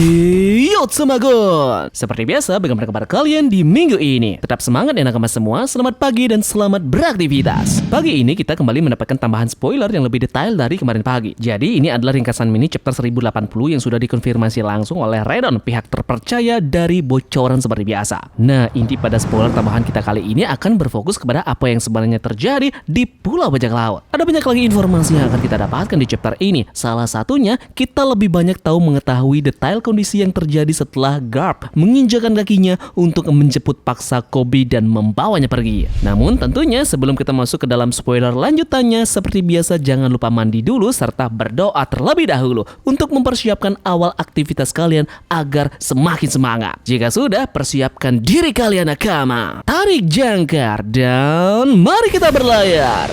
Yo Tsemagon! Seperti biasa, bagaimana kabar kalian di minggu ini? Tetap semangat ya nakama semua, selamat pagi dan selamat beraktivitas. Pagi ini kita kembali mendapatkan tambahan spoiler yang lebih detail dari kemarin pagi. Jadi ini adalah ringkasan mini chapter 1080 yang sudah dikonfirmasi langsung oleh Redon, pihak terpercaya dari bocoran seperti biasa. Nah, inti pada spoiler tambahan kita kali ini akan berfokus kepada apa yang sebenarnya terjadi di Pulau Bajak Laut. Ada banyak lagi informasi yang akan kita dapatkan di chapter ini. Salah satunya, kita lebih banyak mengetahui detail kondisi yang terjadi setelah Garp menginjakan kakinya untuk menjemput paksa Koby dan membawanya pergi. Namun tentunya sebelum kita masuk ke dalam spoiler lanjutannya, seperti biasa jangan lupa mandi dulu serta berdoa terlebih dahulu untuk mempersiapkan awal aktivitas kalian agar semakin semangat. Jika sudah, persiapkan diri kalian nakama, tarik jangkar dan mari kita berlayar.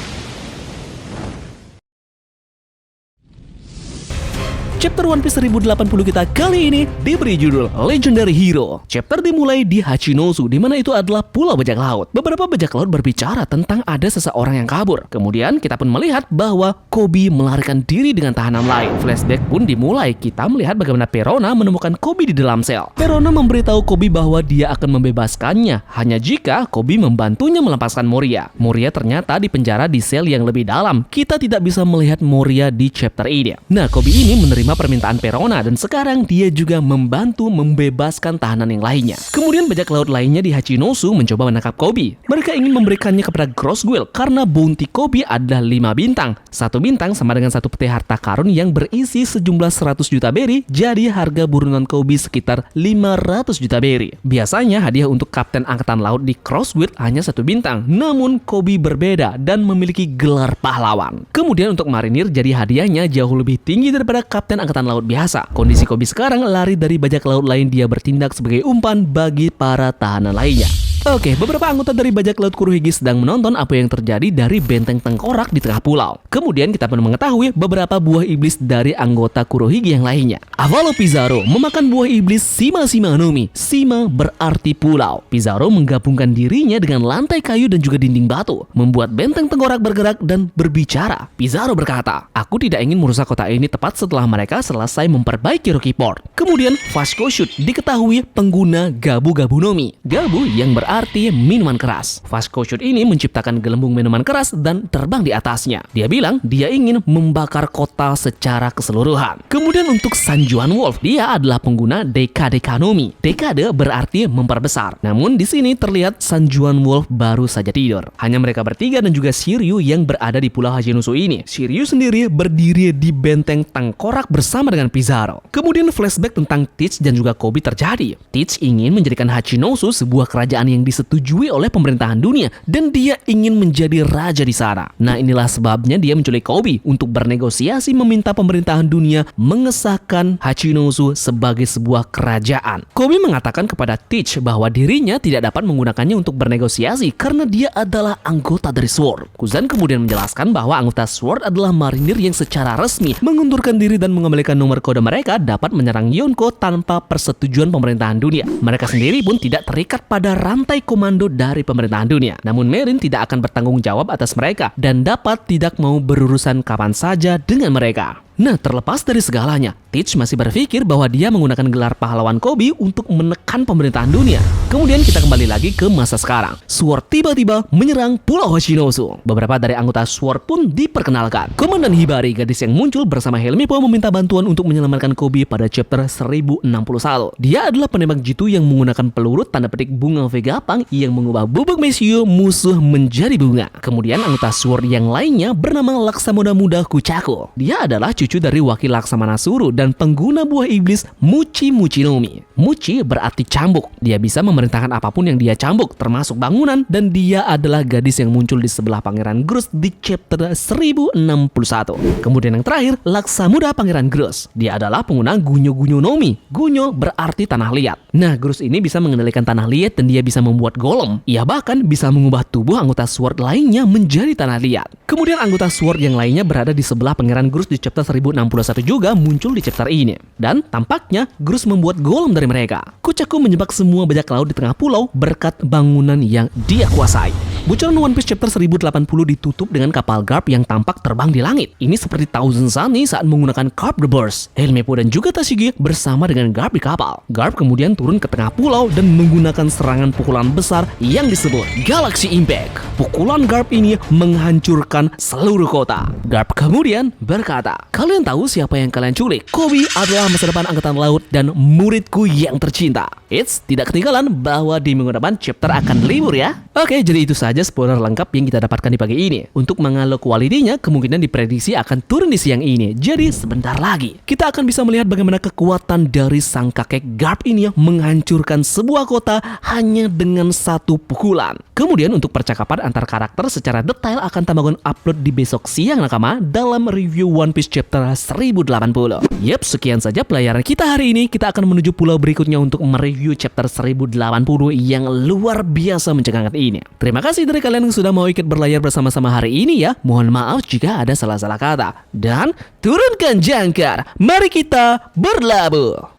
Chapter One Piece 1080 kita kali ini diberi judul Legendary Hero. Chapter dimulai di Hachinosu, di mana itu adalah Pulau Bajak Laut. Beberapa bajak laut berbicara tentang ada seseorang yang kabur. Kemudian kita pun melihat bahwa Koby melarikan diri dengan tahanan lain. Flashback pun dimulai. Kita melihat bagaimana Perona menemukan Koby di dalam sel. Perona memberitahu Koby bahwa dia akan membebaskannya hanya jika Koby membantunya melepaskan Moria. Moria ternyata dipenjara di sel yang lebih dalam. Kita tidak bisa melihat Moria di chapter ini. Nah, Koby ini menerima permintaan Perona dan sekarang dia juga membantu membebaskan tahanan yang lainnya. Kemudian bajak laut lainnya di Hachinosu mencoba menangkap Koby. Mereka ingin memberikannya kepada Grossguild karena bounty Koby adalah 5 bintang. 1 bintang sama dengan 1 peti harta karun yang berisi sejumlah 100 juta berry, jadi harga buronan Koby sekitar 500 juta berry. Biasanya hadiah untuk kapten angkatan laut di Grossguild hanya 1 bintang, namun Koby berbeda dan memiliki gelar pahlawan. Kemudian untuk marinir jadi hadiahnya jauh lebih tinggi daripada kapten angkatan laut biasa. Kondisi Koby sekarang lari dari bajak laut lain, dia bertindak sebagai umpan bagi para tahanan lainnya. Oke, beberapa anggota dari bajak laut Kurohige sedang menonton apa yang terjadi dari benteng tengkorak di tengah pulau. Kemudian kita pun mengetahui beberapa buah iblis dari anggota Kurohige yang lainnya. Avalo Pizarro memakan buah iblis Shima Shima Nomi. Shima berarti pulau. Pizarro menggabungkan dirinya dengan lantai kayu dan juga dinding batu, membuat benteng tengkorak bergerak dan berbicara. Pizarro berkata, "Aku tidak ingin merusak kota ini tepat setelah mereka selesai memperbaiki Rocky Port." Kemudian Vasco Shoot diketahui pengguna Gabu-Gabu Nomi. Gabu yang berarti minuman keras. Vasco Shoot ini menciptakan gelembung minuman keras dan terbang di atasnya. Dia bilang dia ingin membakar kota secara keseluruhan. Kemudian untuk Sanjuan Wolf, dia adalah pengguna Dekade Kanomi. Dekade berarti memperbesar. Namun di sini terlihat Sanjuan Wolf baru saja tidur. Hanya mereka bertiga dan juga Shiryu yang berada di Pulau Hachinosu ini. Shiryu sendiri berdiri di benteng tengkorak bersama dengan Pizarro. Kemudian flashback tentang Teach dan juga Koby terjadi. Teach ingin menjadikan Hachinosu sebuah kerajaan yang disetujui oleh pemerintahan dunia dan dia ingin menjadi raja di sana. Nah, inilah sebabnya dia menculik Koby untuk bernegosiasi meminta pemerintahan dunia mengesahkan Hachinosu sebagai sebuah kerajaan. Koby mengatakan kepada Teach bahwa dirinya tidak dapat menggunakannya untuk bernegosiasi karena dia adalah anggota dari Sword. Kuzan kemudian menjelaskan bahwa anggota Sword adalah marinir yang secara resmi mengundurkan diri dan mengembalikan nomor kode mereka dapat menyerang Yonko tanpa persetujuan pemerintahan dunia. Mereka sendiri pun tidak terikat pada rantai komando dari pemerintahan dunia. Namun Merin tidak akan bertanggung jawab atas mereka dan dapat tidak mau berurusan kapan saja dengan mereka. Nah, terlepas dari segalanya, Teach masih berpikir bahwa dia menggunakan gelar pahlawan Koby untuk menekan pemerintahan dunia. Kemudian kita kembali lagi ke masa sekarang. Sword tiba-tiba menyerang Pulau Hachinosu. Beberapa dari anggota Sword pun diperkenalkan. Komandan Hibari, gadis yang muncul bersama Helmeppo, meminta bantuan untuk menyelamatkan Koby pada chapter 1061. Dia adalah penembak jitu yang menggunakan peluru tanda petik bunga Vegapunk yang mengubah bubuk Meshio musuh menjadi bunga. Kemudian anggota Sword yang lainnya bernama Laksamana Muda Kuchako. Dia adalah cucu dari wakil Laksamana Suru dan pengguna buah iblis Muchi Muchi Nomi. Muchi berarti cambuk. Dia bisa memerintahkan apapun yang dia cambuk, termasuk bangunan, dan dia adalah gadis yang muncul di sebelah Pangeran Grus di chapter 1061. Kemudian yang terakhir, Laksamuda Pangeran Grus. Dia adalah pengguna Gunyo-Gunyo Nomi. Gunyo berarti tanah liat. Nah, Grus ini bisa mengendalikan tanah liat dan dia bisa membuat golem. Ia bahkan bisa mengubah tubuh anggota Sword lainnya menjadi tanah liat. Kemudian anggota Sword yang lainnya berada di sebelah Pangeran Grus di chapter 1061 juga muncul di chapter ini. Dan tampaknya Grus membuat golem dari mereka. Kuchaku menjebak semua bajak laut di tengah pulau berkat bangunan yang dia kuasai. Bocoran One Piece chapter 1080 ditutup dengan kapal Garp yang tampak terbang di langit. Ini seperti Thousand Sunny saat menggunakan Garp the Burst. Helmeppo dan juga Tashigi bersama dengan Garp di kapal. Garp kemudian turun ke tengah pulau dan menggunakan serangan pukulan besar yang disebut Galaxy Impact. Pukulan Garp ini menghancurkan seluruh kota. Garp kemudian berkata, "Kalian tahu siapa yang kalian culik? Koby adalah masa depan angkatan laut dan muridku yang tercinta." Eits, tidak ketinggalan bahwa di minggu depan chapter akan libur ya. Oke, jadi itu saja spoiler lengkap yang kita dapatkan di pagi ini. Untuk mengalau kualitinya, kemungkinan diprediksi akan turun di siang ini. Jadi sebentar lagi kita akan bisa melihat bagaimana kekuatan dari sang kakek Garp ini yang menghancurkan sebuah kota hanya dengan satu pukulan. Kemudian untuk percakapan antar karakter secara detail akan Tamagon upload di besok siang nakama dalam review One Piece chapter 1080. Yep, sekian saja pelayaran kita hari ini. Kita akan menuju pulau berikutnya untuk mereview chapter 1080 yang luar biasa mencengangkan ini. Terima kasih dari kalian yang sudah mau ikut berlayar bersama-sama hari ini ya. Mohon maaf jika ada salah-salah kata. Dan turunkan jangkar, mari kita berlabuh.